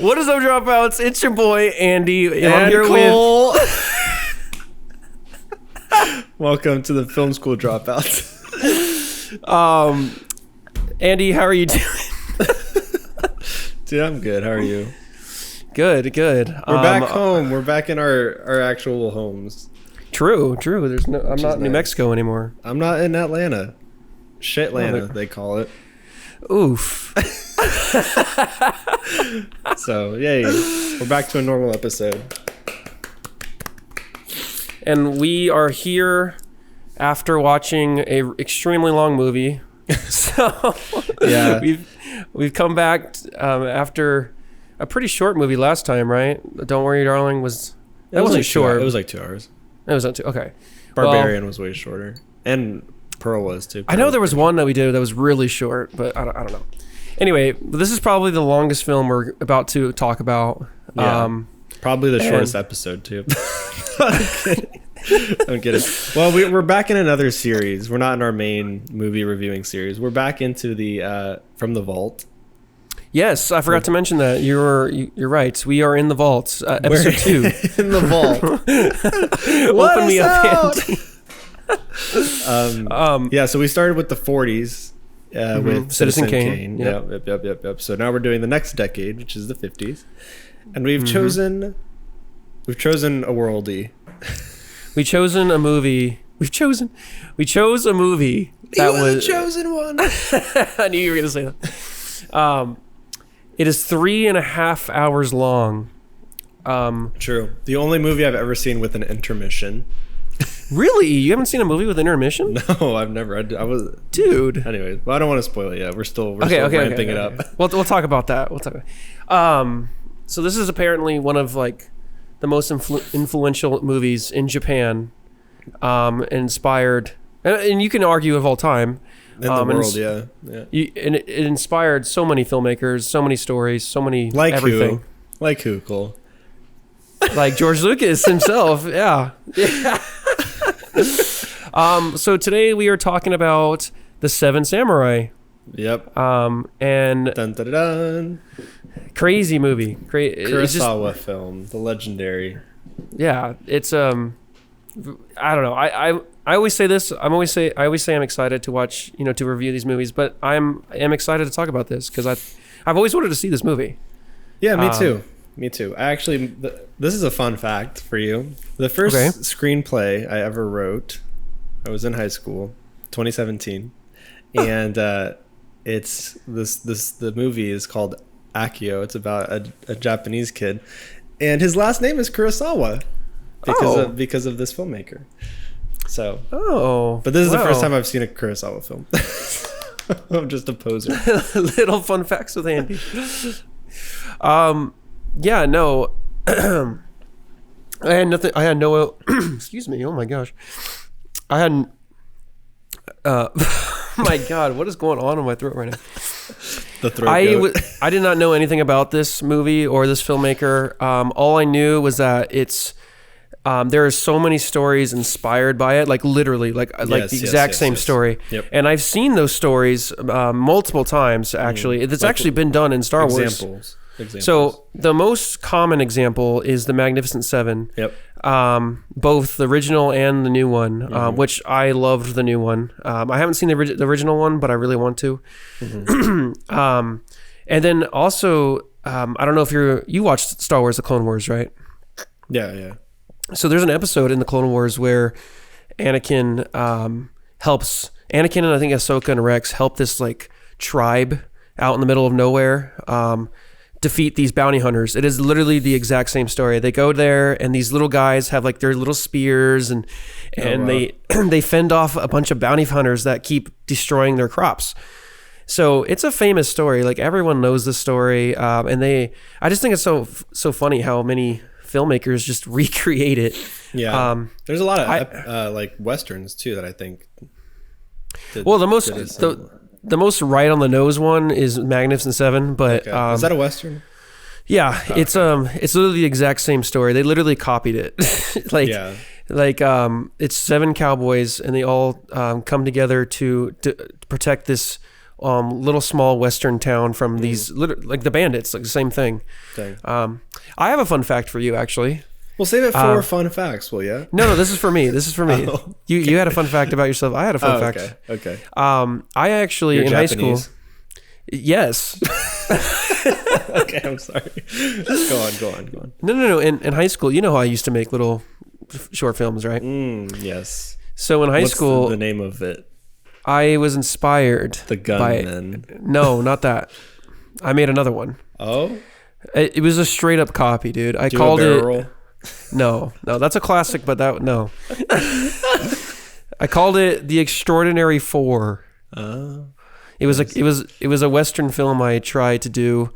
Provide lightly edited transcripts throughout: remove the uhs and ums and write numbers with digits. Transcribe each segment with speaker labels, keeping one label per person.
Speaker 1: What is up, dropouts? It's your boy Andy, and I'm
Speaker 2: And
Speaker 1: here
Speaker 2: Cole. Welcome to the film school dropouts.
Speaker 1: Andy, how are you doing?
Speaker 2: Dude, I'm good. How are you?
Speaker 1: Good.
Speaker 2: We're back home. We're back in our actual homes.
Speaker 1: True. I'm not in New Mexico anymore.
Speaker 2: I'm not in Atlanta. Shitlanta, they call it.
Speaker 1: Oof.
Speaker 2: So, yay. We're back to a normal episode.
Speaker 1: And we are here after watching a extremely long movie. So
Speaker 2: Yeah.
Speaker 1: we've come back after a pretty short movie last time, right? Don't Worry, Darling wasn't
Speaker 2: like
Speaker 1: short.
Speaker 2: It was like 2 hours.
Speaker 1: It was not too okay.
Speaker 2: Barbarian was way shorter. And Pearl was too.
Speaker 1: I know there was one that we did that was really short, but I don't know. Anyway, this is probably the longest film we're about to talk about.
Speaker 2: Yeah. Probably the shortest episode too. I'm kidding. Well, we're back in another series. We're not in our main movie reviewing series. We're back into the From the Vault.
Speaker 1: Yes, I forgot to mention that. You're right. We are in the vault, episode 2.
Speaker 2: In the vault.
Speaker 1: Open me up, Andy.
Speaker 2: Yeah, so we started with the 40s with
Speaker 1: Citizen Kane.
Speaker 2: Yep. So now we're doing the next decade, which is the 50s, and we've chosen a worldie.
Speaker 1: We chose a movie that was
Speaker 2: chosen one.
Speaker 1: I knew you were gonna say that. It is 3.5 hours long.
Speaker 2: True. The only movie I've ever seen with an intermission.
Speaker 1: Really? You haven't seen a movie with intermission?
Speaker 2: No, I've never. I was.
Speaker 1: Dude.
Speaker 2: Anyways, well, I don't want to spoil it yet. We're still ramping it up.
Speaker 1: We'll talk about that. So this is apparently one of like the most influential movies in Japan, inspired, and you can argue of all time.
Speaker 2: In the world, yeah.
Speaker 1: And it inspired so many filmmakers, so many stories, so many
Speaker 2: like
Speaker 1: everything.
Speaker 2: Like who, Cole?
Speaker 1: Like George Lucas himself, yeah. So today we are talking about The Seven Samurai.
Speaker 2: Yep.
Speaker 1: And
Speaker 2: Dun, dun, dun, dun.
Speaker 1: Crazy movie.
Speaker 2: Kurosawa film, the legendary.
Speaker 1: Yeah, it's I don't know. I always say this. I always say I'm excited to watch, to review these movies, but I am excited to talk about this because I've always wanted to see this movie.
Speaker 2: Yeah, me too. Me too. This is a fun fact for you. The first screenplay I ever wrote, I was in high school, 2017, and the movie is called Akio. It's about a Japanese kid, and his last name is Kurosawa because of this filmmaker. So, but this is the first time I've seen a Kurosawa film. I'm just a poser.
Speaker 1: Little fun facts with Andy. Yeah, no. I had nothing. I had no. Excuse me. Oh my gosh. I hadn't. My God, what is going on in my throat right now?
Speaker 2: The throat.
Speaker 1: I did not know anything about this movie or this filmmaker. All I knew was that it's. There are so many stories inspired by it, like literally, like the exact same story.
Speaker 2: Yep.
Speaker 1: And I've seen those stories multiple times. Actually, it's actually been done in Star Wars.
Speaker 2: Examples.
Speaker 1: So the most common example is the Magnificent Seven.
Speaker 2: Yep.
Speaker 1: Both the original and the new one, which I loved the new one. I haven't seen the original one, but I really want to. And then also, I don't know if you watched Star Wars: The Clone Wars, right?
Speaker 2: Yeah.
Speaker 1: So there's an episode in the Clone Wars where Anakin helps Anakin and I think Ahsoka and Rex help this like tribe out in the middle of nowhere defeat these bounty hunters. It is literally the exact same story. They go there and these little guys have like their little spears and they fend off a bunch of bounty hunters that keep destroying their crops. So it's a famous story. Like everyone knows this story, and I just think it's so funny how many filmmakers just recreate it.
Speaker 2: Yeah. There's a lot of like westerns too that I think.
Speaker 1: The most right on the nose one is Magnificent Seven, but
Speaker 2: is that a western?
Speaker 1: Yeah, it's literally the exact same story. They literally copied it. It's 7 cowboys and they all come together to protect this little small Western town from these, like the bandits, like the same thing.
Speaker 2: Dang.
Speaker 1: I have a fun fact for you, actually.
Speaker 2: We'll save it for fun facts, will you?
Speaker 1: No, this is for me. This is for me.
Speaker 2: Oh,
Speaker 1: You had a fun fact about yourself. I had a fun fact.
Speaker 2: Okay.
Speaker 1: I actually,
Speaker 2: You're
Speaker 1: in
Speaker 2: Japanese.
Speaker 1: high school. Yes.
Speaker 2: Okay, I'm sorry. Go on.
Speaker 1: No. In high school, you know how I used to make little short films, right?
Speaker 2: Yes.
Speaker 1: So in high school,
Speaker 2: What's the name of it?
Speaker 1: I was inspired.
Speaker 2: The Gunman.
Speaker 1: No, not that. I made another one.
Speaker 2: Oh?
Speaker 1: It was a straight up copy, dude. I
Speaker 2: Do
Speaker 1: called
Speaker 2: a barrel
Speaker 1: it.
Speaker 2: roll?
Speaker 1: No, that's a classic, but no. I called it The Extraordinary Four.
Speaker 2: Oh.
Speaker 1: It was a Western film I tried to do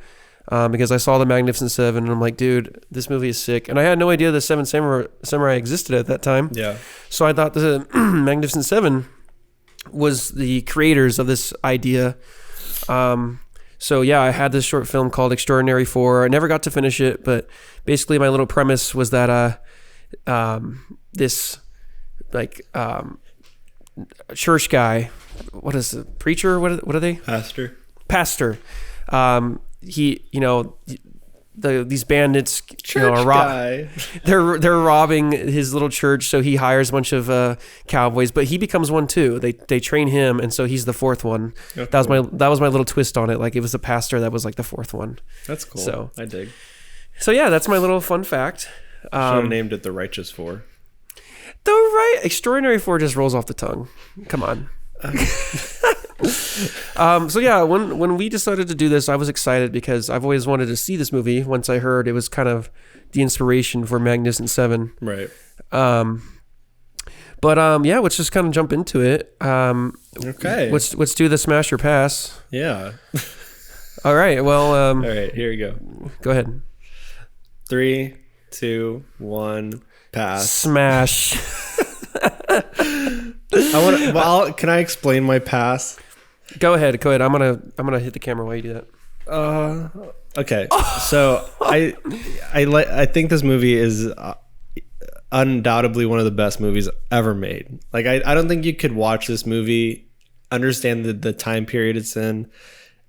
Speaker 1: because I saw The Magnificent Seven and I'm like, dude, this movie is sick. And I had no idea the Seven Samurai existed at that time.
Speaker 2: Yeah.
Speaker 1: So I thought the Magnificent Seven was the creators of this idea. So yeah, I had this short film called Extraordinary Four. I never got to finish it, but basically my little premise was that this like church guy, what is it, preacher? What are they? Pastor. He, these bandits,
Speaker 2: Guy.
Speaker 1: they're robbing his little church, so he hires a bunch of cowboys, but he becomes one too. They train him, and so he's the fourth one.
Speaker 2: Oh,
Speaker 1: that was my little twist on it. Like, it was a pastor that was like the fourth one.
Speaker 2: That's cool.
Speaker 1: So
Speaker 2: I dig.
Speaker 1: So yeah, that's my little fun fact.
Speaker 2: Should have named it The Righteous Four.
Speaker 1: Extraordinary Four just rolls off the tongue. Come on. So yeah, when we decided to do this, I was excited because I've always wanted to see this movie. Once I heard it was kind of the inspiration for Magnificent Seven.
Speaker 2: Right.
Speaker 1: But yeah, let's just kind of jump into it.
Speaker 2: Okay.
Speaker 1: Let's do the smash or pass.
Speaker 2: Yeah.
Speaker 1: All right. Well.
Speaker 2: All right. Here we go.
Speaker 1: Go ahead.
Speaker 2: 3, 2, 1. Pass.
Speaker 1: Smash.
Speaker 2: Can I explain my pass?
Speaker 1: Go ahead. I'm gonna hit the camera while you do that.
Speaker 2: Okay. So I think this movie is undoubtedly one of the best movies ever made. Like, I don't think you could watch this movie, understand the time period it's in,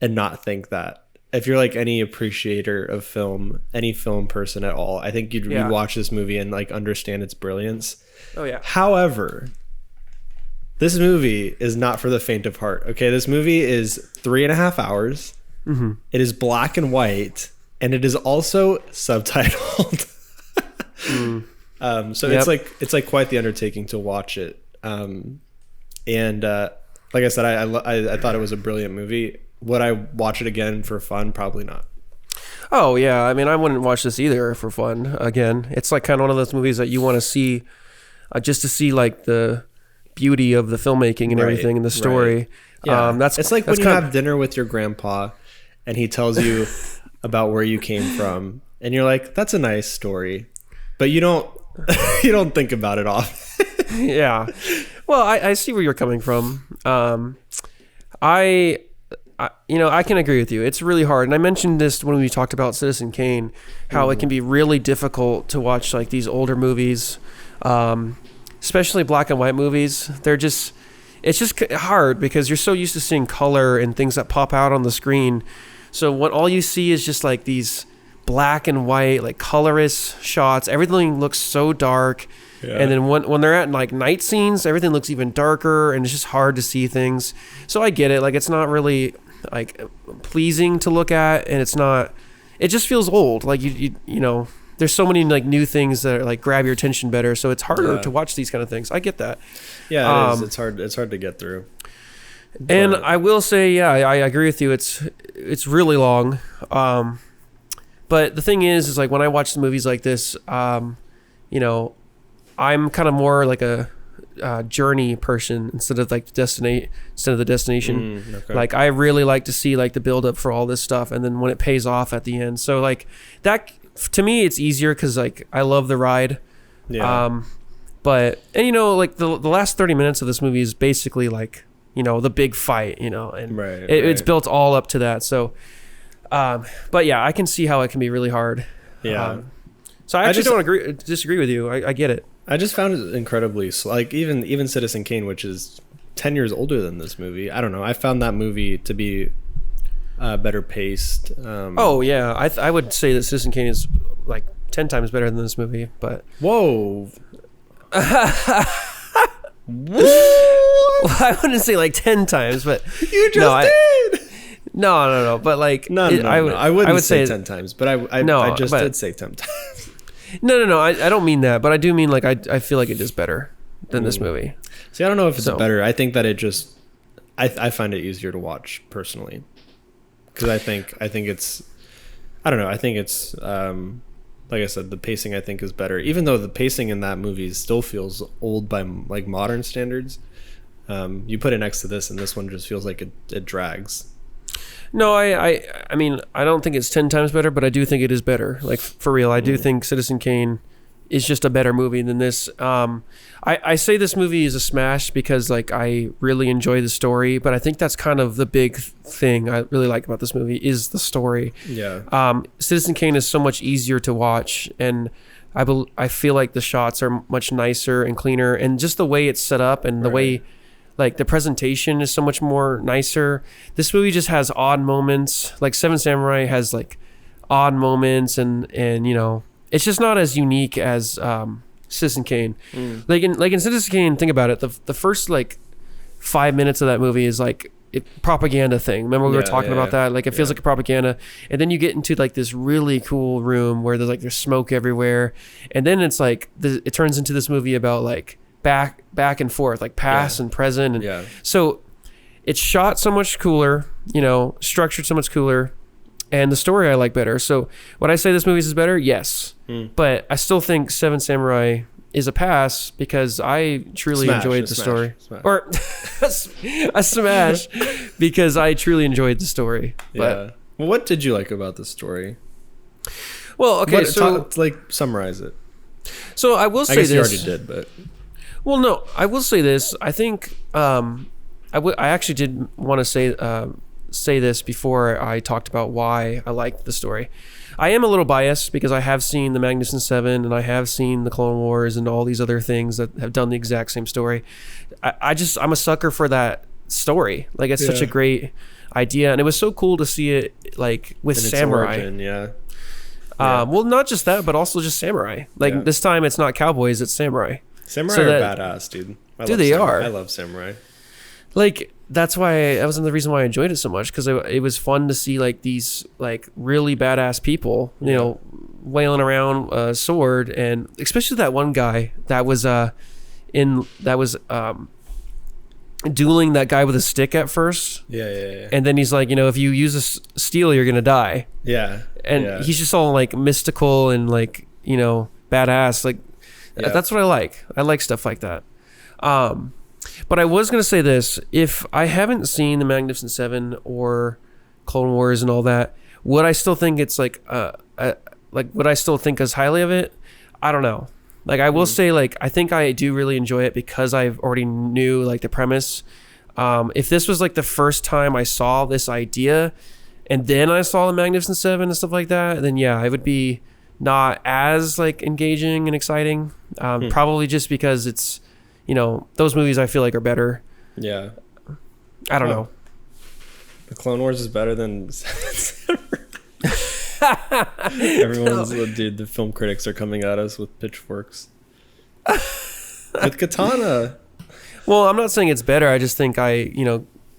Speaker 2: and not think that. If you're like any appreciator of film, any film person at all, I think you'd watch this movie and like understand its brilliance.
Speaker 1: Oh yeah.
Speaker 2: However, this movie is not for the faint of heart. Okay, this movie is 3.5 hours.
Speaker 1: Mm-hmm.
Speaker 2: It is black and white, and it is also subtitled. So it's like quite the undertaking to watch it. And like I said, I thought it was a brilliant movie. Would I watch it again for fun? Probably not.
Speaker 1: Oh yeah, I mean, I wouldn't watch this either for fun. Again, it's like kind of one of those movies that you want to see, just to see like the beauty of the filmmaking and everything and the story.
Speaker 2: Right. Yeah, it's like when you have dinner with your grandpa, and he tells you about where you came from, and you're like, "That's a nice story," but you don't think about it often.
Speaker 1: Yeah. Well, I see where you're coming from. I can agree with you. It's really hard. And I mentioned this when we talked about Citizen Kane, how it can be really difficult to watch like these older movies, especially black and white movies. It's just hard because you're so used to seeing color and things that pop out on the screen. So what all you see is just like these black and white, like colorless shots. Everything looks so dark. Yeah. And then when they're at like night scenes, everything looks even darker and it's just hard to see things. So I get it. Like, it's not really like pleasing to look at, and it just feels old. Like you know, there's so many like new things that are, like, grab your attention better. So it's harder to watch these kind of things. I get that.
Speaker 2: Yeah, it is. It's hard to get through.
Speaker 1: And I will say, yeah, I agree with you. It's really long. But the thing is like when I watch movies like this, I'm kind of more like a journey person instead of like the destination. Okay. Like, I really like to see like the build up for all this stuff, and then when it pays off at the end. So like that, to me, it's easier because like I love the ride. Yeah. But like the last 30 minutes of this movie is basically like the big fight. And it's built all up to that. So, but yeah, I can see how it can be really hard.
Speaker 2: Yeah.
Speaker 1: So I actually don't disagree with you. I get it.
Speaker 2: I just found it incredibly like even Citizen Kane, which is 10 years older than this movie. I don't know. I found that movie to be better paced.
Speaker 1: Oh yeah, I would say that Citizen Kane is like 10 times better than this movie. But
Speaker 2: whoa.
Speaker 1: Well, I wouldn't say like 10 times, but
Speaker 2: you just did.
Speaker 1: No. But like,
Speaker 2: I wouldn't say 10 times, but I did say 10 times.
Speaker 1: No. I don't mean that, but I do mean like I feel like it is better than this movie.
Speaker 2: See, I don't know if it's better. I think that it just I find it easier to watch personally, because I think it's I don't know. I think it's like I said, the pacing I think is better, even though the pacing in that movie still feels old by like modern standards. You put it next to this, and this one just feels like it drags.
Speaker 1: No, I mean, I don't think it's 10 times better, but I do think it is better. Like, for real, I do think Citizen Kane is just a better movie than this. I say this movie is a smash because, like, I really enjoy the story, but I think that's kind of the big thing I really like about this movie is the story.
Speaker 2: Yeah.
Speaker 1: Citizen Kane is so much easier to watch, and I feel like the shots are much nicer and cleaner, and just the way it's set up and the way... Like, the presentation is so much more nicer. This movie just has odd moments. Like, Seven Samurai has, like, odd moments, and you know, it's just not as unique as Citizen Kane. Like in Citizen Kane, think about it. The first, like, 5 minutes of that movie is, like, propaganda thing. Remember we were talking about that? Like, it feels like a propaganda. And then you get into, like, this really cool room where there's smoke everywhere. And then it's, like, it turns into this movie about, like, back and forth, like past and present, and so it's shot so much cooler, you know, structured so much cooler, and the story I like better. So would I say this movie is better? Yes. But I still think Seven Samurai is a pass because I truly enjoyed the story. Or a smash because I truly enjoyed the story. But
Speaker 2: well, what did you like about the story?
Speaker 1: Well, okay,
Speaker 2: summarize it.
Speaker 1: So I will say this.
Speaker 2: I guess you already did, but
Speaker 1: well, no, I will say this. I think I actually did want to say this before I talked about why I liked the story. I am a little biased because I have seen The Magnificent Seven and I have seen The Clone Wars and all these other things that have done the exact same story. I'm a sucker for that story. Like, it's such a great idea, and it was so cool to see it like with samurai. Origin, well, not just that, but also just samurai. Like this time, it's not cowboys; it's samurai.
Speaker 2: Samurai are badass, dude.
Speaker 1: They are.
Speaker 2: I love samurai.
Speaker 1: Like, that was the reason why I enjoyed it so much, because it was fun to see like these like really badass people, you know, wailing around a sword, and especially that one guy that was dueling that guy with a stick at first.
Speaker 2: Yeah.
Speaker 1: And then he's like, you know, if you use a steel, you're gonna die.
Speaker 2: Yeah.
Speaker 1: And he's just all like mystical and like, you know, badass. Like, that's what I like. I like stuff like that. But I was gonna say this: if I haven't seen The Magnificent Seven or Clone Wars and all that, would I still think it's like would I still think as highly of it? I don't know. Like, I will say, like, I think I do really enjoy it because I've already knew like the premise. If this was like the first time I saw this idea and then I saw The Magnificent Seven and stuff like that, then it would be not as like engaging and exciting. Probably just because it's, you know, those movies I feel like are better.
Speaker 2: Yeah.
Speaker 1: I don't know.
Speaker 2: The Clone Wars is better than dude, the film critics are coming at us with pitchforks. With Katana.
Speaker 1: Well, I'm not saying it's better. I just think I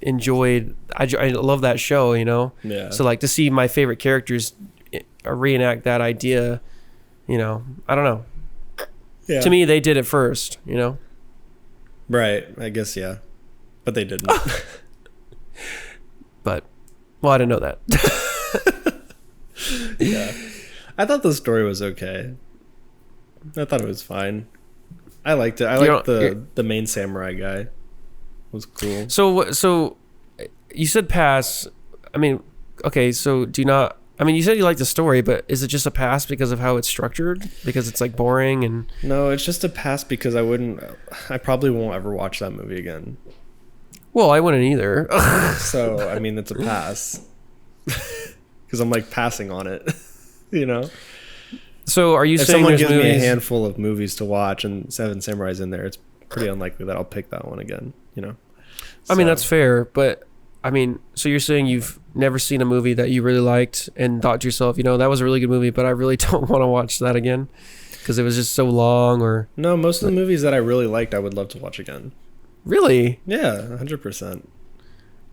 Speaker 1: love that show, you know?
Speaker 2: Yeah.
Speaker 1: So, like, to see my favorite characters reenact that idea, you know, I don't know. Yeah. To me, they did it first, you know?
Speaker 2: Right. I guess, yeah. But they didn't.
Speaker 1: But, well, I didn't know that.
Speaker 2: Yeah. I thought the story was okay. I thought it was fine. I liked it. I liked the main samurai guy. It was cool.
Speaker 1: So you said pass. I mean, okay, so do you not... I mean, you said you liked the story, but is it just a pass because of how it's structured? Because it's like boring and...
Speaker 2: No, it's just a pass because I probably won't ever watch that movie again.
Speaker 1: Well, I wouldn't either.
Speaker 2: So, I mean, it's a pass. Because I'm like passing on it, you know?
Speaker 1: So are you saying
Speaker 2: someone gives me a handful of movies to watch and Seven Samurai's in there, it's pretty unlikely that I'll pick that one again, you know?
Speaker 1: I mean, that's fair, but I mean, so you're saying you've never seen a movie that you really liked and thought to yourself, that was a really good movie, but I really don't want to watch that again because it was just so long? Or
Speaker 2: no, most of the movies that I really liked, I would love to watch again.
Speaker 1: Really?
Speaker 2: Yeah, 100%.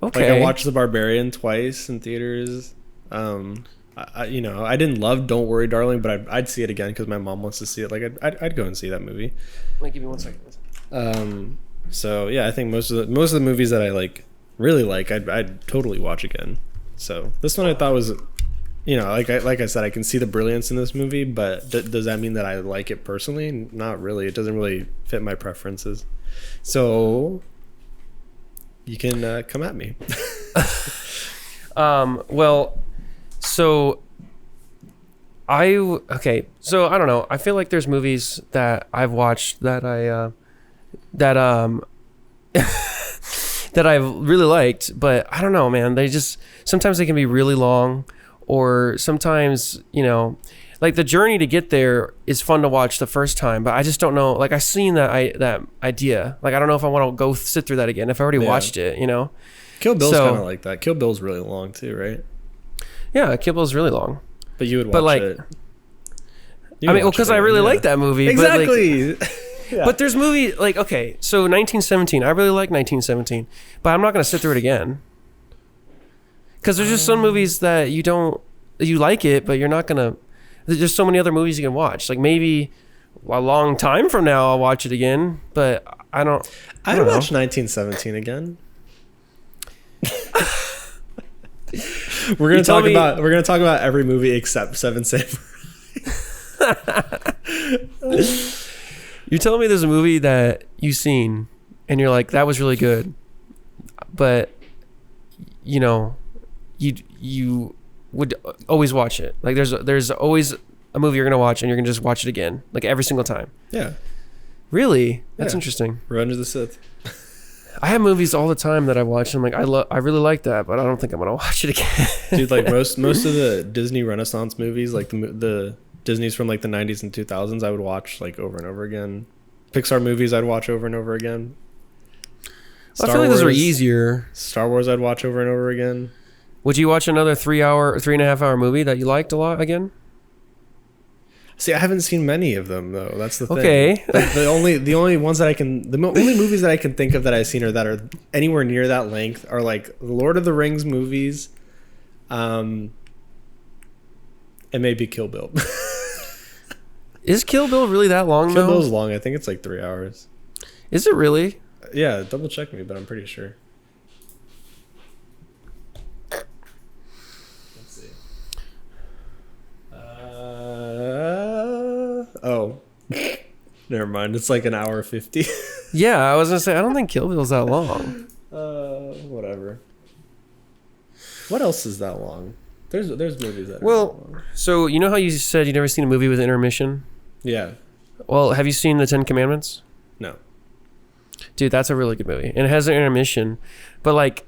Speaker 1: Okay.
Speaker 2: Like I watched The Barbarian twice in theaters. I didn't love Don't Worry, Darling, but I'd see it again because my mom wants to see it. Like I'd go and see that movie.
Speaker 1: Wait, give me 1 second.
Speaker 2: So yeah, I think most of the movies that I really like, I'd totally watch again. So this one I thought was, like I said, I can see the brilliance in this movie, but does that mean that I like it personally? Not really. It doesn't really fit my preferences. So you can come at me.
Speaker 1: Well, so I don't know. I feel like there's movies that I've watched that that I've really liked, but I don't know, man. Sometimes they can be really long, or sometimes, like the journey to get there is fun to watch the first time, but I just don't know. Like I've seen that idea. Like I don't know if I want to go sit through that again if I already watched it,
Speaker 2: Kill Bill's kind of like that. Kill Bill's really long too, right?
Speaker 1: Yeah, Kill Bill's really long.
Speaker 2: But you would watch it.
Speaker 1: Because I really like that movie.
Speaker 2: Exactly.
Speaker 1: But But there's movie okay, so 1917. I really like 1917, but I'm not going to sit through it again. Because there's just some movies that you like it, but you're not going to. There's just so many other movies you can watch. Like maybe a long time from now I'll watch it again, but I don't.
Speaker 2: I'd watch 1917 again. We're gonna talk about every movie except Seven Samurai.
Speaker 1: You're telling me there's a movie that you've seen and you're like, that was really good, but you would always watch it. Like there's always a movie you're gonna watch and you're gonna just watch it again, like every single time.
Speaker 2: Yeah.
Speaker 1: Really? That's interesting.
Speaker 2: Revenge of the Sith.
Speaker 1: I have movies all the time that I watch and I'm like, I really like that, but I don't think I'm gonna watch it again.
Speaker 2: Dude, like most of the Disney Renaissance movies, like the Disney's from like the 90s and 2000s, I would watch like over and over again. Pixar movies I'd watch over and over again.
Speaker 1: I feel like those are easier.
Speaker 2: Star Wars I'd watch over and over again.
Speaker 1: Would you watch another 3.5 hour movie that you liked a lot again?
Speaker 2: See, I haven't seen many of them though. That's the thing.
Speaker 1: Okay.
Speaker 2: The only ones that only movies that I can think of that I've seen or that are anywhere near that length are like the Lord of the Rings movies, and maybe Kill Bill.
Speaker 1: Is Kill Bill really that long though?
Speaker 2: Kill Bill's long. I think it's like 3 hours.
Speaker 1: Is it really?
Speaker 2: Yeah, double check me, but I'm pretty sure. Let's see. Oh, never mind. It's like 1:50.
Speaker 1: Yeah, I was gonna say I don't think Kill Bill's that long.
Speaker 2: Whatever. What else is that long? There's movies that.
Speaker 1: Well, so you know how you said you never seen a movie with intermission?
Speaker 2: Yeah.
Speaker 1: Well, have you seen the 10 Commandments?
Speaker 2: No.
Speaker 1: Dude, that's a really good movie, and it has an intermission. But like,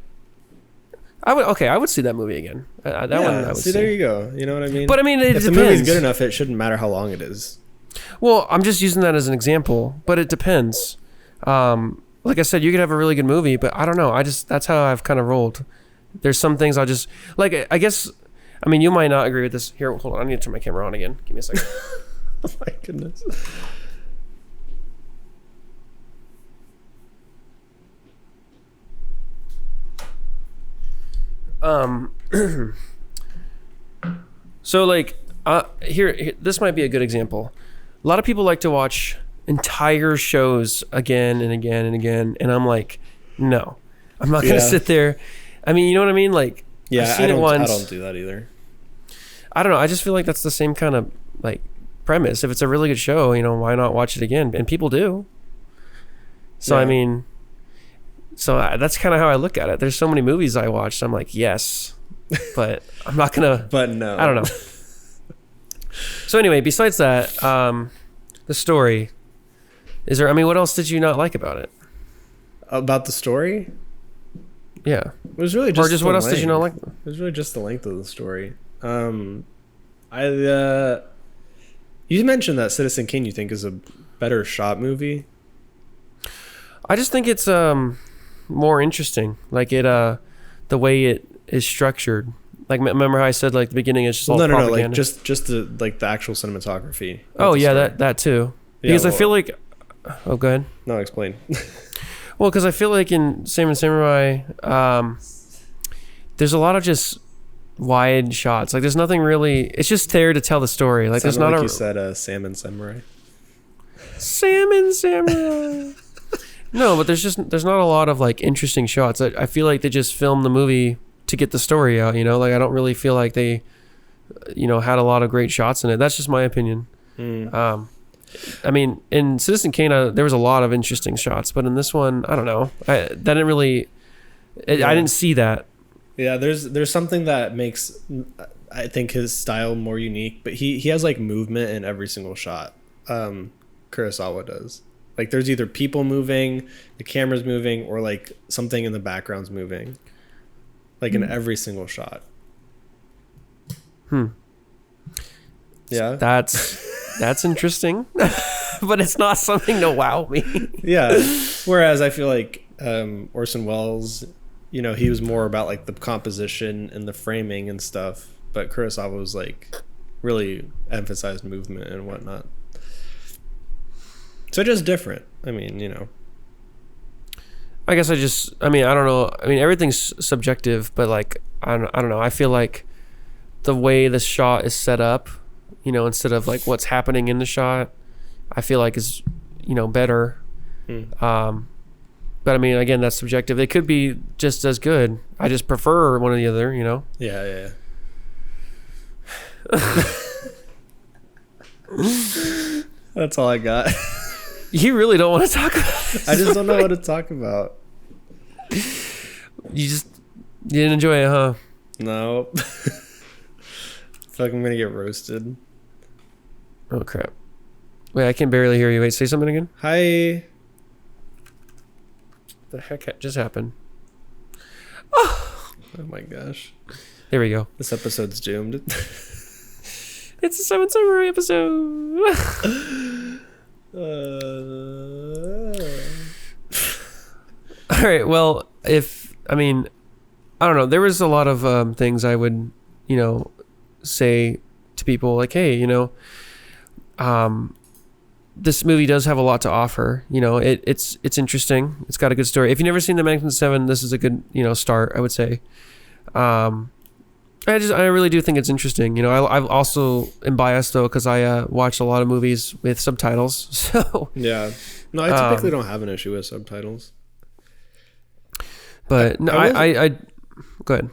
Speaker 1: I would see that movie again. That one I would see.
Speaker 2: There you go. You know what I mean?
Speaker 1: But I mean, it
Speaker 2: if
Speaker 1: depends.
Speaker 2: the movie's good enough, it shouldn't matter how long it is.
Speaker 1: Well, I'm just using that as an example, but it depends. Like I said, you could have a really good movie, but I don't know. That's how I've kind of rolled. There's some things I'll just like. I guess. I mean, you might not agree with this. Here, hold on. I need to turn my camera on again. Give me a second.
Speaker 2: Oh my goodness.
Speaker 1: So like, here, this might be a good example. A lot of people like to watch entire shows again and again and again, and I'm like, no, I'm not gonna sit there. I mean, you know what I mean? Like,
Speaker 2: yeah, I don't do that either.
Speaker 1: I don't know. I just feel like that's the same kind of like premise. If it's a really good show, why not watch it again? And people do. So I mean, that's kind of how I look at it. There's so many movies I watched. I'm like, yes, but I'm not gonna.
Speaker 2: But no,
Speaker 1: I don't know. So anyway, besides that, the story. Is there? I mean, what else did you not like about it?
Speaker 2: About the story?
Speaker 1: Yeah,
Speaker 2: it was really just.
Speaker 1: Or just what else did you not like?
Speaker 2: It was really just the length of the story. You mentioned that Citizen Kane you think is a better shot movie.
Speaker 1: I just think it's more interesting. Like the way it is structured. Like, remember how I said like the beginning is just all propaganda?
Speaker 2: No, like just the actual cinematography.
Speaker 1: Oh yeah, that too. Because I feel like, oh, go ahead.
Speaker 2: No, explain.
Speaker 1: Well, because I feel like in Salmon Samurai, there's a lot of just wide shots. Like there's nothing really. It's just there to tell the story. Like there's not
Speaker 2: like you said, Salmon Samurai.
Speaker 1: Salmon Samurai. No, but there's not a lot of like interesting shots. I feel like they just filmed the movie to get the story out. You know, like I don't really feel like they, had a lot of great shots in it. That's just my opinion. I mean, in Citizen Kane, there was a lot of interesting shots, but in this one, I don't know. I didn't see that. Yeah,
Speaker 2: there's something that makes, I think, his style more unique, but he has like movement in every single shot. Kurosawa does. Like there's either people moving, the camera's moving, or like something in the background's moving. Like in every single shot. Yeah.
Speaker 1: That's interesting. But it's not something to wow me.
Speaker 2: Yeah. Whereas I feel like Orson Welles, he was more about like the composition and the framing and stuff, but Kurosawa was like really emphasized movement and whatnot. So just different. I mean,
Speaker 1: I guess I don't know. I mean, everything's subjective, but like, I don't know. I feel like the way the shot is set up, instead of like what's happening in the shot, I feel like is, better. But I mean, again, that's subjective. It could be just as good. I just prefer one or the other,
Speaker 2: Yeah. That's all I got.
Speaker 1: You really don't want to talk about it.
Speaker 2: I just don't know what to talk about.
Speaker 1: You didn't enjoy it, huh?
Speaker 2: No. I feel like I'm going to get roasted.
Speaker 1: Oh, crap. Wait, I can barely hear you. Wait, say something again?
Speaker 2: Hi.
Speaker 1: The heck just happened?
Speaker 2: Oh my gosh.
Speaker 1: There we go.
Speaker 2: This episode's doomed.
Speaker 1: It's a 7 Samurai episode. All right. Well, I don't know. There was a lot of things I would, say to people like, hey, this movie does have a lot to offer. It's interesting. It's got a good story. If you've never seen The Magnificent Seven, this is a good, start, I would say. I really do think it's interesting. I also am biased though, because I watch a lot of movies with subtitles. So
Speaker 2: yeah, no, I typically don't have an issue with subtitles.
Speaker 1: But no, I go ahead.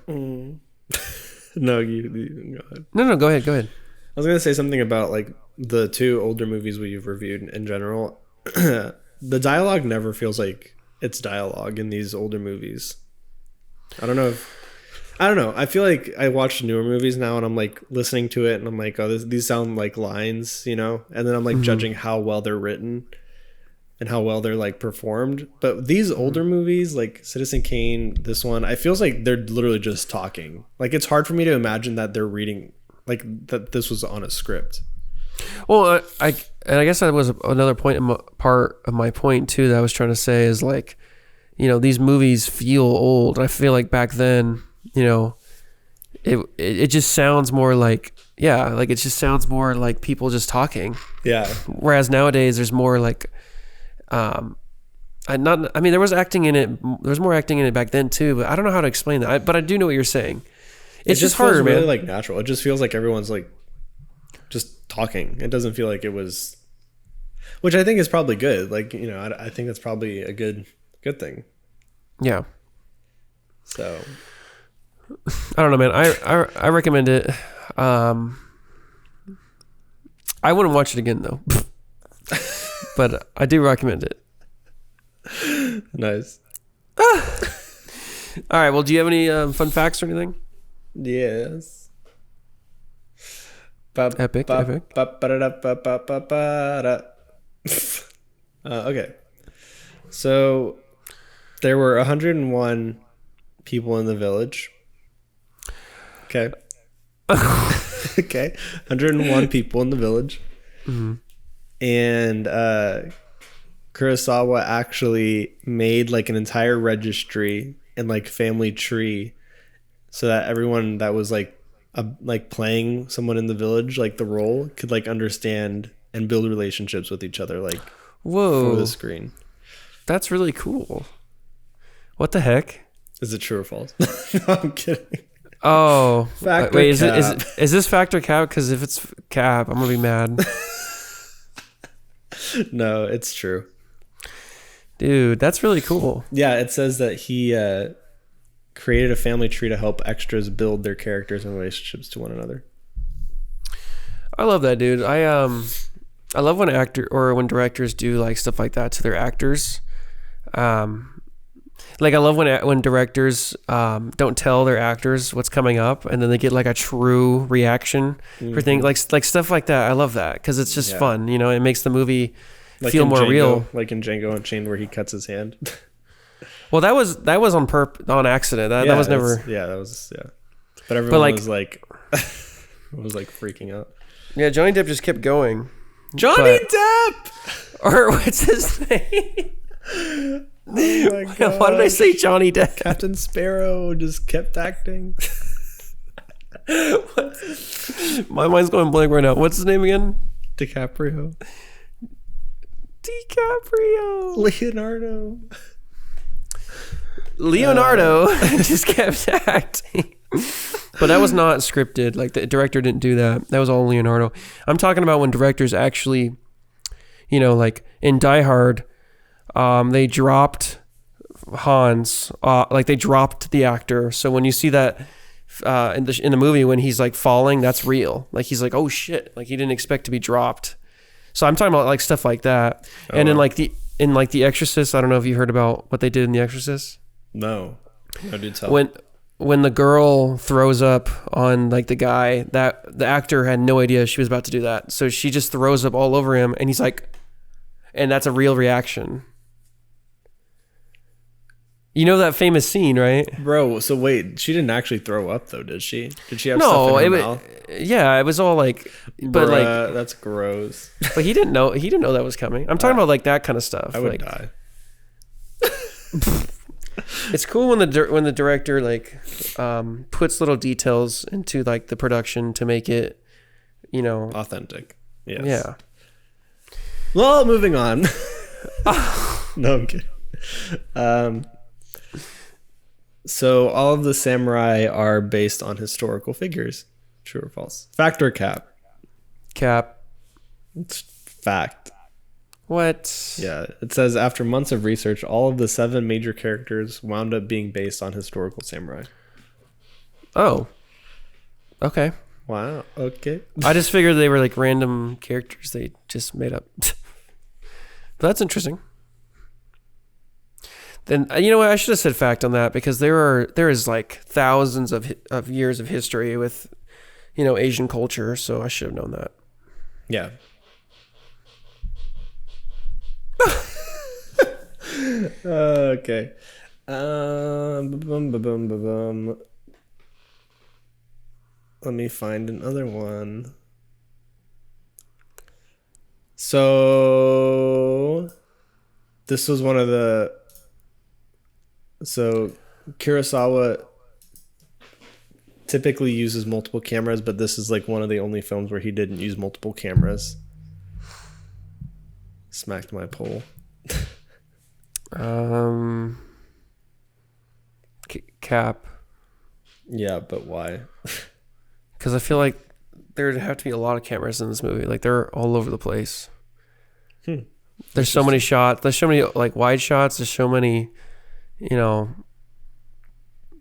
Speaker 2: No, you go ahead.
Speaker 1: No, go ahead. I
Speaker 2: was gonna say something about like the two older movies we've reviewed in general. The dialogue never feels like it's dialogue in these older movies. I don't know. I feel like I watch newer movies now and I'm like listening to it and I'm like, oh, these sound like lines, and then I'm like judging how well they're written and how well they're like performed. But these older movies like Citizen Kane, this one, I feels like they're literally just talking. Like it's hard for me to imagine that they're reading, like that this was on a script.
Speaker 1: Well, I guess that was another part of my point too that I was trying to say is like, these movies feel old. I feel like back then, it just sounds more like, it just sounds more like people just talking.
Speaker 2: Yeah.
Speaker 1: Whereas nowadays there's more like, there was acting in it. There was more acting in it back then too, but I don't know how to explain that. But I do know what you're saying. It's just harder, man.
Speaker 2: Really like natural. It just feels like everyone's like just talking. It doesn't feel like it was, which I think is probably good. Like, I think that's probably a good thing.
Speaker 1: Yeah.
Speaker 2: So
Speaker 1: I don't know, man. I recommend it. I wouldn't watch it again though, but I do recommend it.
Speaker 2: Nice.
Speaker 1: All right. Well, do you have any fun facts or anything?
Speaker 2: Yes.
Speaker 1: Epic.
Speaker 2: Okay. So there were 101 people in the village. Okay. Okay. 101 people in the village. Mm-hmm. And Kurosawa actually made like an entire registry and like family tree so that everyone that was like playing someone in the village, like the role, could like understand and build relationships with each other, like for the screen.
Speaker 1: That's really cool. What the heck?
Speaker 2: Is it true or false? No, I'm kidding.
Speaker 1: Oh,
Speaker 2: Factor
Speaker 1: wait,
Speaker 2: cap.
Speaker 1: is this factor cap? Because if it's cap, I'm gonna be mad.
Speaker 2: No, it's true.
Speaker 1: Dude, that's really cool.
Speaker 2: Yeah, it says that he created a family tree to help extras build their characters and relationships to one another.
Speaker 1: I love that, dude. I love when when directors do like stuff like that to their actors. Like I love when directors don't tell their actors what's coming up, and then they get like a true reaction for things like stuff like that. I love that because it's just fun. You know, it makes the movie feel more real.
Speaker 2: Like in Django Unchained, where he cuts his hand.
Speaker 1: Well, that was on accident. That was never.
Speaker 2: But everyone was like, was like freaking out.
Speaker 1: Yeah, Johnny Depp just kept going.
Speaker 2: Depp!
Speaker 1: Or what's his name?
Speaker 2: Oh my God.
Speaker 1: Why did I say Johnny Depp?
Speaker 2: Captain Sparrow just kept acting.
Speaker 1: My mind's going blank right now. What's his name again?
Speaker 2: DiCaprio.
Speaker 1: Leonardo just kept acting. But that was not scripted. Like the director didn't do that. That was all Leonardo. I'm talking about when directors actually, you know, like in Die Hard, they dropped Hans, like they dropped the actor. So when you see that in the movie when he's like falling, that's real. Like he's like, oh shit, like he didn't expect to be dropped. So I'm talking about like stuff like that. And in The Exorcist, I don't know if you heard about what they did in The Exorcist.
Speaker 2: No, do tell.
Speaker 1: When the girl throws up on like the guy, that the actor had no idea she was about to do that, so she just throws up all over him, and he's like, and that's a real reaction. You know that famous scene, right?
Speaker 2: Bro, so wait, she didn't actually throw up though, did she? Did she have stuff in her mouth?
Speaker 1: Yeah, it was all like, but like
Speaker 2: that's gross.
Speaker 1: But he didn't know that was coming. I'm talking about like that kind of stuff.
Speaker 2: I would die.
Speaker 1: It's cool when the director like puts little details into like the production to make it, you know,
Speaker 2: authentic. Yes.
Speaker 1: Yeah.
Speaker 2: Well, moving on. No, I'm kidding. So all of the samurai are based on historical figures. True or false? Fact or cap?
Speaker 1: Cap.
Speaker 2: It's fact.
Speaker 1: What?
Speaker 2: Yeah, it says after months of research, all of the 7 major characters wound up being based on historical samurai.
Speaker 1: Oh. Okay.
Speaker 2: Wow. Okay.
Speaker 1: I just figured they were like random characters they just made up. But that's interesting. Then you know what? I should have said fact on that because there is like thousands of years of history with, you know, Asian culture, so I should have known that.
Speaker 2: Yeah. Okay. Let me find another one. So this was one of the. So Kurosawa typically uses multiple cameras, but this is like one of the only films where he didn't use multiple cameras. Smacked my pole.
Speaker 1: Cap.
Speaker 2: Yeah, but why?
Speaker 1: Because I feel like there'd have to be a lot of cameras in this movie. Like they're all over the place. There's so many shots. There's so many like wide shots. There's so many, you know,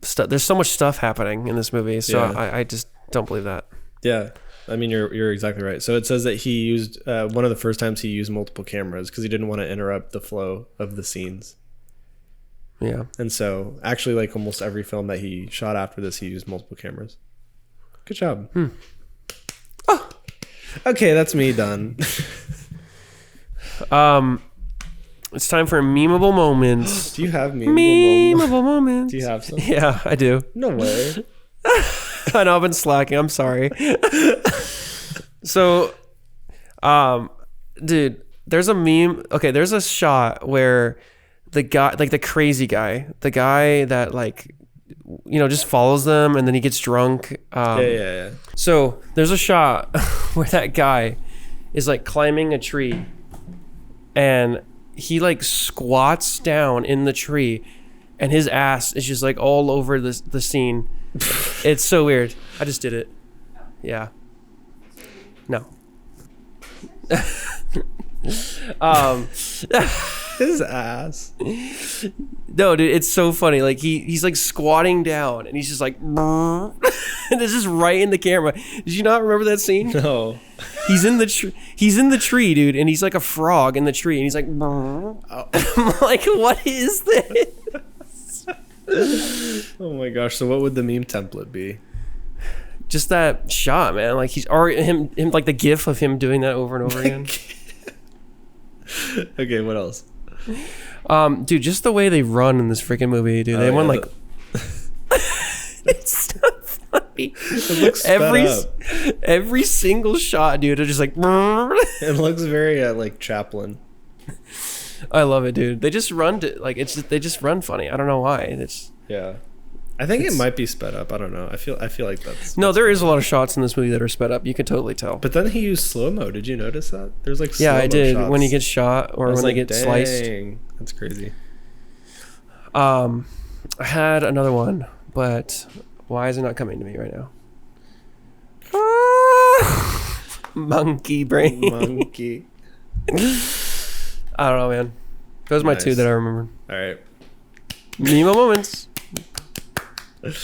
Speaker 1: stuff. There's so much stuff happening in this movie. So yeah. I just don't believe that.
Speaker 2: Yeah. I mean, you're exactly right. So it says that he used one of the first times he used multiple cameras because he didn't want to interrupt the flow of the scenes.
Speaker 1: Yeah.
Speaker 2: And so actually like almost every film that he shot after this, he used multiple cameras. Good job. Oh, okay. That's me done.
Speaker 1: It's time for memeable moments.
Speaker 2: Do you have memeable
Speaker 1: moments?
Speaker 2: Do you have some?
Speaker 1: Yeah, I do.
Speaker 2: No way.
Speaker 1: I know I've been slacking. I'm sorry. So, dude, there's a meme. Okay, there's a shot where the guy, like the crazy guy, the guy that like, just follows them and then he gets drunk.
Speaker 2: Yeah.
Speaker 1: So there's a shot where that guy is like climbing a tree and he like squats down in the tree and his ass is just like all over the scene. It's so weird. I just did it. Yeah. No.
Speaker 2: His ass.
Speaker 1: No, dude, it's so funny. Like he's like squatting down and he's just like and it's just right in the camera. Did you not remember that scene?
Speaker 2: No.
Speaker 1: He's in the tree, dude, and he's like a frog in the tree and he's like oh. I'm like, what is this?
Speaker 2: Oh my gosh, so what would the meme template be?
Speaker 1: Just that shot, man. Like him like the gif of him doing that over and over again.
Speaker 2: Okay, what else?
Speaker 1: Dude, just the way they run in this freaking movie, dude. They won like it's so funny.
Speaker 2: It looks
Speaker 1: every single shot, dude. They're just like
Speaker 2: it looks very like Chaplin.
Speaker 1: I love it, dude. They just run they just run funny. I don't know why.
Speaker 2: I think it might be sped up. I don't know. I feel like that's
Speaker 1: there is a lot of shots in this movie that are sped up. You could totally tell.
Speaker 2: But then he used slow-mo. Did you notice that? There's like
Speaker 1: slow-mo
Speaker 2: I
Speaker 1: did
Speaker 2: shots.
Speaker 1: When he gets shot or when they get sliced.
Speaker 2: That's crazy.
Speaker 1: I had another one, but why is it not coming to me right now? Monkey brain.
Speaker 2: Monkey.
Speaker 1: I don't know, man. Those are my two that I remember.
Speaker 2: All right.
Speaker 1: Nemo moments.
Speaker 2: All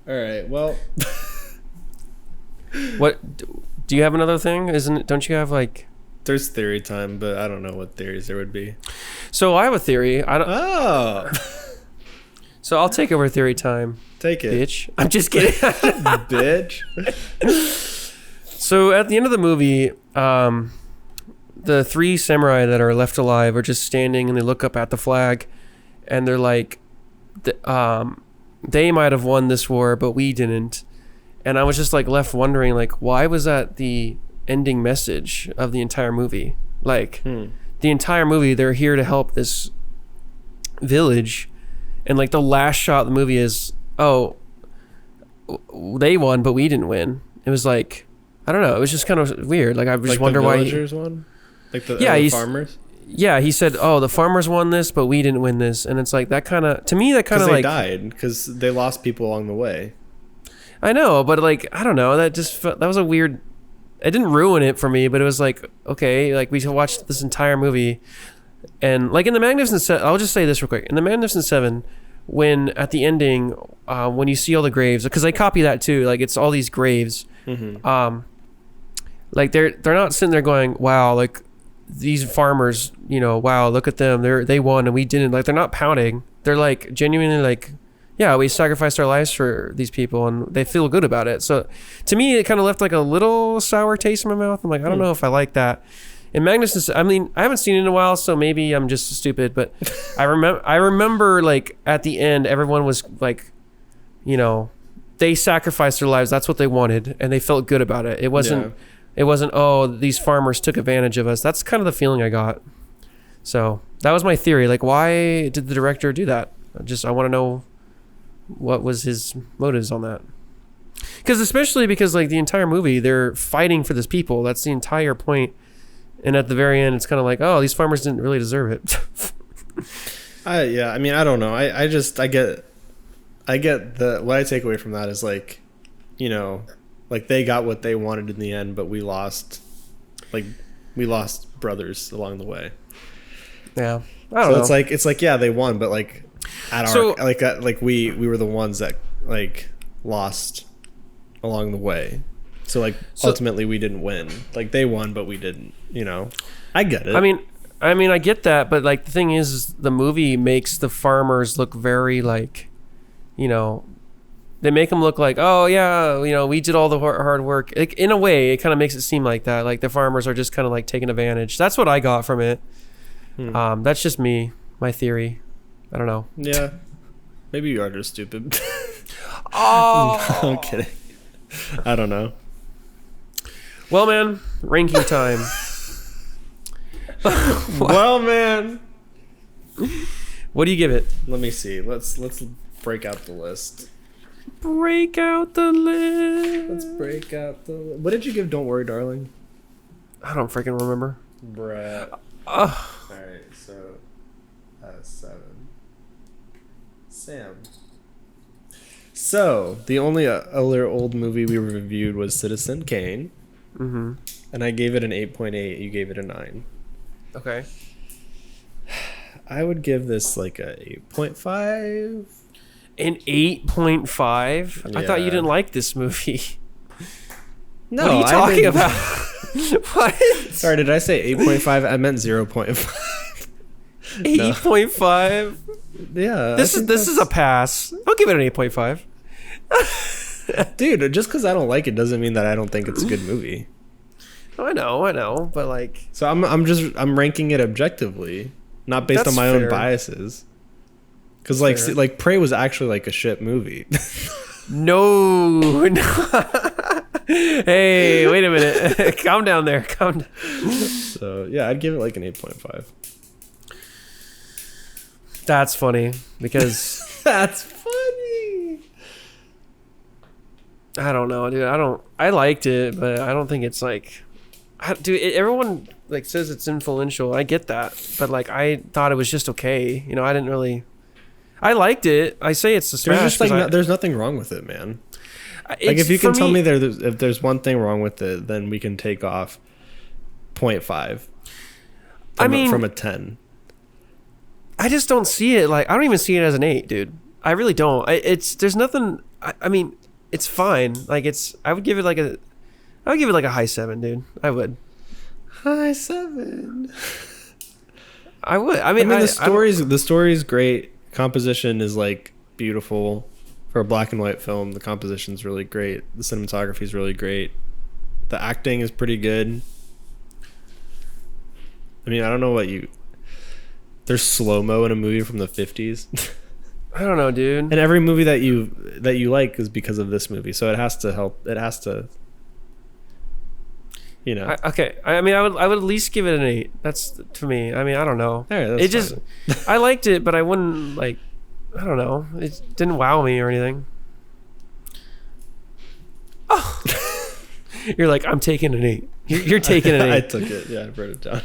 Speaker 2: right. Well,
Speaker 1: what do you have another thing? Don't you have like?
Speaker 2: There's theory time, but I don't know what theories there would be.
Speaker 1: So I have a theory.
Speaker 2: Oh.
Speaker 1: So I'll take over theory time.
Speaker 2: Take it,
Speaker 1: bitch. I'm just kidding.
Speaker 2: Bitch.
Speaker 1: So at the end of the movie, the three samurai that are left alive are just standing and they look up at the flag, and they're like, they might have won this war, but we didn't. And I was just like left wondering, like, why was that the ending message of the entire movie? Like, the entire movie, they're here to help this village, and like the last shot of the movie is, oh, they won, but we didn't win. It was like, I don't know. It was just kind of weird. Like I just wonder why.
Speaker 2: The villagers won? Like the farmers?
Speaker 1: Yeah, he said, oh, the farmers won this, but we didn't win this. And it's like that kind of, to me, that kind of like.
Speaker 2: Because they died, because they lost people along the way.
Speaker 1: I know, but like, I don't know. That was a weird, it didn't ruin it for me, but it was like, okay, like we watched this entire movie. And like in the Magnificent Seven, I'll just say this real quick. In the Magnificent Seven, when at the ending, when you see all the graves, because they copy that too, like it's all these graves. Mm-hmm. Like they're not sitting there going, wow, like these farmers, wow, look at them, they won and we didn't. Like they're not pouting. They're like genuinely like, yeah, we sacrificed our lives for these people and they feel good about it. So to me, it kind of left like a little sour taste in my mouth. I'm like, I don't know if I like that. In Magnuson, I mean, I haven't seen it in a while, so maybe I'm just stupid, but I remember like at the end, everyone was like, they sacrificed their lives. That's what they wanted. And they felt good about it. It wasn't, oh, these farmers took advantage of us. That's kind of the feeling I got. So that was my theory. Like, why did the director do that? I want to know what was his motives on that. Especially because like the entire movie, they're fighting for this people. That's the entire point. And at the very end, it's kind of like, oh, these farmers didn't really deserve it.
Speaker 2: Yeah, I mean, I don't know. I get what I take away from that is like, like they got what they wanted in the end, but we lost brothers along the way.
Speaker 1: Yeah, I don't know.
Speaker 2: It's like yeah, they won, but like we were the ones that like lost along the way. So like ultimately we didn't win. Like they won, but we didn't. I get it.
Speaker 1: I mean, I get that, but like the thing is the movie makes the farmers look very like, they make them look like, oh yeah, we did all the hard work. Like, in a way, it kind of makes it seem like that. Like the farmers are just kind of like taking advantage. That's what I got from it. That's just my theory. I don't know.
Speaker 2: Yeah, maybe you are just stupid.
Speaker 1: Oh,
Speaker 2: no, I'm kidding. I don't know.
Speaker 1: Well, man, ranking time.
Speaker 2: Well, man.
Speaker 1: What do you give it?
Speaker 2: Let me see. Let's break out the list.
Speaker 1: Break out the list.
Speaker 2: Let's break out the. What did you give Don't Worry, Darling?
Speaker 1: I don't freaking remember.
Speaker 2: Brett. All right, so 7. Sam. So the only other old movie we reviewed was Citizen Kane.
Speaker 1: Mm-hmm.
Speaker 2: And I gave it an 8.8. You gave it a 9.
Speaker 1: Okay.
Speaker 2: I would give this like a 8.5.
Speaker 1: An 8.5?
Speaker 2: Yeah.
Speaker 1: I thought you didn't like this movie.
Speaker 2: No,
Speaker 1: what are you talking about? What?
Speaker 2: Sorry, did I say 8.5? I meant 0.5.
Speaker 1: 8.5?
Speaker 2: Yeah.
Speaker 1: This is a pass. I'll give it an 8.5.
Speaker 2: Dude, just because I don't like it doesn't mean that I don't think it's a good movie.
Speaker 1: I know, but like.
Speaker 2: So I'm ranking it objectively, not based on my own biases. Because like Prey was actually like a shit movie.
Speaker 1: No. Hey, wait a minute. Calm down there. Calm down.
Speaker 2: So yeah, I'd give it like an 8.5.
Speaker 1: That's funny because
Speaker 2: that's funny.
Speaker 1: I don't know, dude. I liked it, but I don't think it's like, dude. Everyone like says it's influential. I get that, but like I thought it was just okay. You know, I didn't really. I liked it. I say it's a smash.
Speaker 2: There's nothing wrong with it, man. Like if you can tell me if there's one thing wrong with it, then we can take off 0.5. From a 10.
Speaker 1: I just don't see it like I don't even see it as an 8, dude. I really don't. There's nothing. I mean, it's fine. Like I would give it like a high 7, dude. I would.
Speaker 2: High 7.
Speaker 1: I would. I mean
Speaker 2: the story's great. Composition is like beautiful for a black and white film. The composition's really great. The cinematography is really great. The acting is pretty good. I mean, I don't know what there's slow-mo in a movie from the 50s.
Speaker 1: I don't know, dude.
Speaker 2: And every movie that you like is because of this movie. So it has to help. It has to, you know.
Speaker 1: Okay. I mean, I would at least give it an 8. That's to me. I mean, I don't know.
Speaker 2: All right, that's
Speaker 1: fine. I liked it, but I wouldn't like. I don't know. It didn't wow me or anything. Oh, you're like I'm taking an 8. You're taking an 8.
Speaker 2: I took it. Yeah, I wrote it down.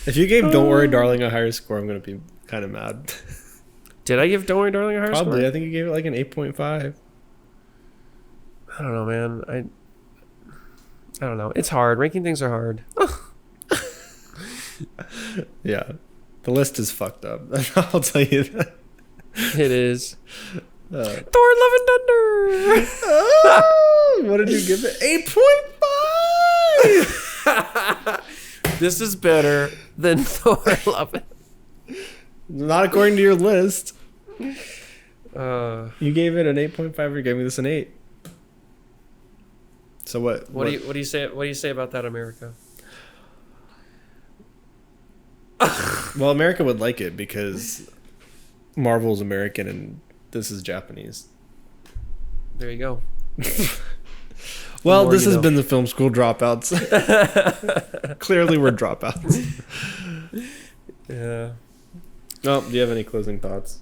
Speaker 2: If you gave Don't Worry, Darling a higher score, I'm gonna be kind of mad.
Speaker 1: Did I give Don't Worry, Darling a higher score?
Speaker 2: Probably. I think you gave it like an 8.5.
Speaker 1: I don't know, man. I don't know. It's hard. Ranking things are hard.
Speaker 2: Yeah. The list is fucked up. I'll tell you that.
Speaker 1: It is. Thor Love and Thunder.
Speaker 2: Oh, what did you give it? 8.5.
Speaker 1: This is better than Thor Love and
Speaker 2: Not according to your list. You gave it an 8.5 or you gave me this an 8. So what
Speaker 1: do you say about that, America?
Speaker 2: Well, America would like it because Marvel's American and this is Japanese.
Speaker 1: There you go.
Speaker 2: Well, this has been the Film School Dropouts. Clearly, we're dropouts.
Speaker 1: Yeah.
Speaker 2: Oh, do you have any closing thoughts?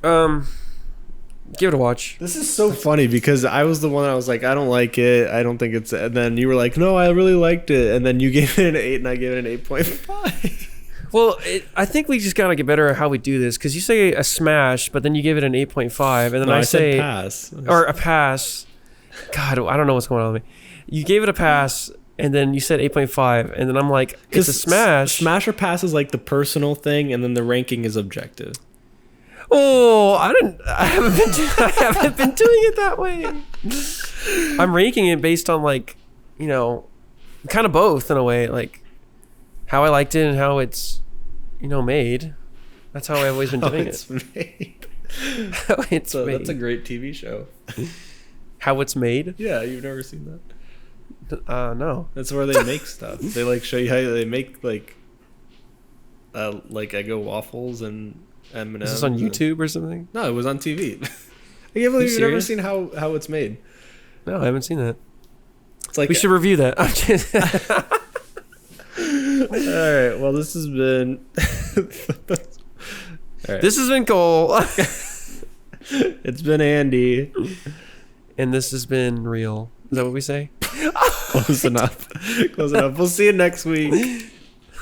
Speaker 1: Give it a watch.
Speaker 2: This is so funny because I was the one that was like, I don't like it. I don't think it's... And then you were like, no, I really liked it. And then you gave it an 8 and I gave it an 8.5.
Speaker 1: Well, I think we just got to get better at how we do this because you say a smash, but then you give it an 8.5. And then I say...
Speaker 2: pass.
Speaker 1: Or a pass. God, I don't know what's going on with me. You gave it a pass, and then you said 8.5, and then I'm like, it's a smash.
Speaker 2: Smash or pass is like the personal thing, and then the ranking is objective.
Speaker 1: Oh, I haven't been doing it that way. I'm ranking it based on like, you know, kind of both in a way, like how I liked it and how it's, you know, made. That's how I've always been doing it.
Speaker 2: Made.
Speaker 1: How it's made.
Speaker 2: That's a great TV show.
Speaker 1: How it's made?
Speaker 2: Yeah, you've never seen that?
Speaker 1: No.
Speaker 2: That's where they make stuff. They like show you how they make like Eggo waffles and M&M's.
Speaker 1: Is this on YouTube or something?
Speaker 2: No, it was on TV. I can't believe you've never seen how it's made.
Speaker 1: No, I haven't seen that.
Speaker 2: It's like
Speaker 1: we should review that.
Speaker 2: right. Well, this has been.
Speaker 1: Right. This has been Cole.
Speaker 2: It's been Andy.
Speaker 1: And this has been Real. Is that what we say?
Speaker 2: Close enough. Close enough. We'll see you next week.